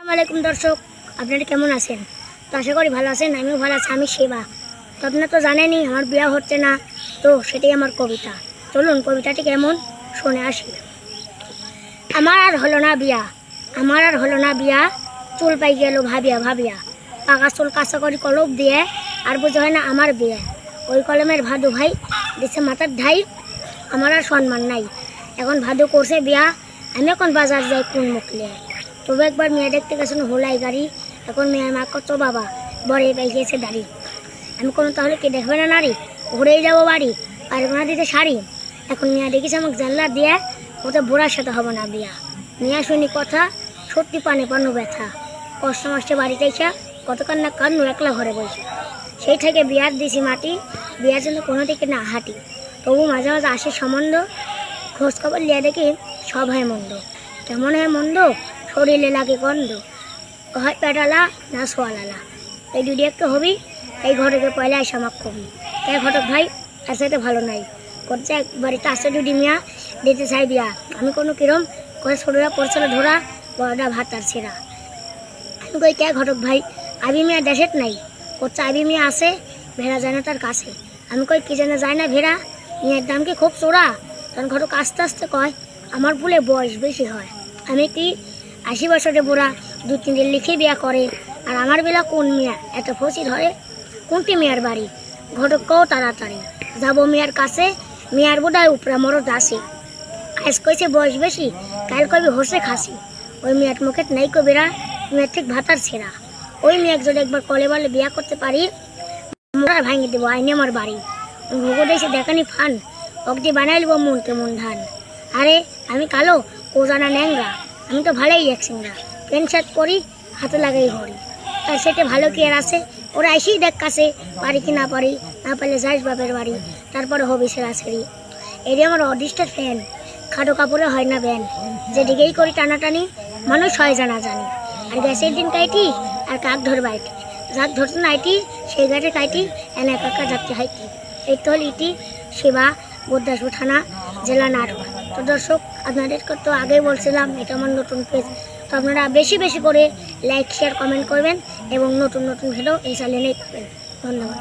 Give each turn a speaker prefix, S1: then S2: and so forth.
S1: আসসালামাইকুম দর্শক, আপনারা কেমন আছেন? তো আশা করি ভালো আছেন। আমিও ভালো আছি। আমি সেবা। তো আপনারা তো জানেনই আমার বিয়ে হচ্ছে না, তো সেটাই আমার কবিতা। চলুন কবিতাটি কেমন শুনে আসি। আমার আর হলো না বিয়া, আমার আর হলো না বিয়া, চুল পাই গেল ভাবিয়া ভাবিয়া, পাকা চুল কাঁচা করি কলম দিয়ে, আর বুঝে হয় না আমার বিয়ে। ওই কলমের ভাদু ভাই দিছে মাথার ঢাই, আমার আর সম্মান নাই। এখন ভাদু করছে বিয়া, আমি এখন বাজার যাই কোন মুখ নিয়ে। তবু একবার মেয়ে দেখতে গেছেন হোলাই গাড়ি, এখন মেয়ের মা কত বাবা বড়ে পাই গিয়েছে দাড়ি। আমি কোনো তাহলে কি দেখবে না নারী, ঘুরেই যাবো বাড়ি, পারবো না দিতে শাড়ি। এখন মেয়ে দেখেছে আমাকে জানলা দিয়ে, ওটা বুড়ার সাথে হবো না বিয়া। মেয়ে শুনি কথা, সত্যি পানে পানো ব্যথা, কষ্ট মাসে বাড়িতে এসে কত কান্না কান্নু একলা ঘরে বসে। সেই থেকে বিয়ার দিছি মাটি, বিয়ার জন্য কোনো দিকে না হাঁটি। তবু মাঝে মাঝে আসে সম্বন্ধ, খোঁজখবর লিয়ে দেখি সব হয় মন্দ। কেমন হয় মন্দ, শরীরে লাগে গন্ধ, হয় পেটালা না সোয়ালালা। এই যদি একটু হবি, এই ঘটকে পয়লা এসে আমার কবি। তাই ঘটক ভাই আসতে ভালো নাই, করছে বাড়িতে আসে যদি মিয়া দিতে চাই বিয়া। আমি কোনো কিরম করে ছোটরা পড়ছিল ধরা, বড়টা ভাত আর ছেঁড়া। আমি কই কে ঘটক ভাই, আবি মিয়া দেশের নাই, করছে আবি মিয়া আসে ভেড়া যায় না তার কাছে। আমি কই কি যেন যায় না ভেড়া, মেয়ের দাম কি খুব চোরা? তখন ঘটক আস্তে আস্তে কয়, আমার বলে বয়স বেশি হয়। আমি কি 80 বছরে বুড়া, 2-3 দিন লিখে বিয়া করে, আর আমার বেলা কোন মিয়া এত ফসি ধরে? কোনটি মেয়ার বাড়ি? ঘটক কও তাড়াতাড়ি, যাবো মেয়ার কাছে, মেয়ার বোধহয় উপরা মরদ আসে। আজ কইছে বয়স বেশি, কাল কবি হোসে খাসি। ওই মেয়ার মুখে নাই কবিরা, মেয়ের ঠিক ভাতার ছেঁড়া। ওই মেয়ের যদি একবার কলে বলে বিয়া করতে পারি, মোড়া ভাঙে দেবো আইনে আমার বাড়ি। ভোগ এসে দেখানি ফান, অগদি বানাই লিব মনকে মন ধান। আরে আমি কালো, ও জানা ন্যাংরা, আমি তো ভালোই এক সিংরা, প্যান্ট শার্ট পরি, হাতে লাগাই হরি। তার সেটা ভালো কি আর আছে, ওরা এসেই দেখ কাছে, পারি কি না পারি, না পারলে যাইস বাপের বাড়ি, তারপরে হবি সেরা সেরি। এটি আমার অদৃষ্টের ফ্যান, খাটো কাপড়ে হয় না ব্যান, যেদিকেই করি টানাটানি, মানুষ হয় জানা জানি। আর গ্যাসের দিন কাইটি, আর কাক ধর বাইটি, যাক ধরতো না আইটি, সেই ঘাটে কাইটি, এনে একা যাত্রী হাইটি। এই তো হল ইটি সেবা, গুরদাসপুর থানা, জেলা নাটোর। তো দর্শক, আপনাদেরকে তো আগেই বলছিলাম এটা আমার নতুন পেজ। তো আপনারা বেশি বেশি করে লাইক শেয়ার কমেন্ট করবেন এবং নতুন নতুন ভিডিও এই চ্যানেলে পাবেন। ধন্যবাদ।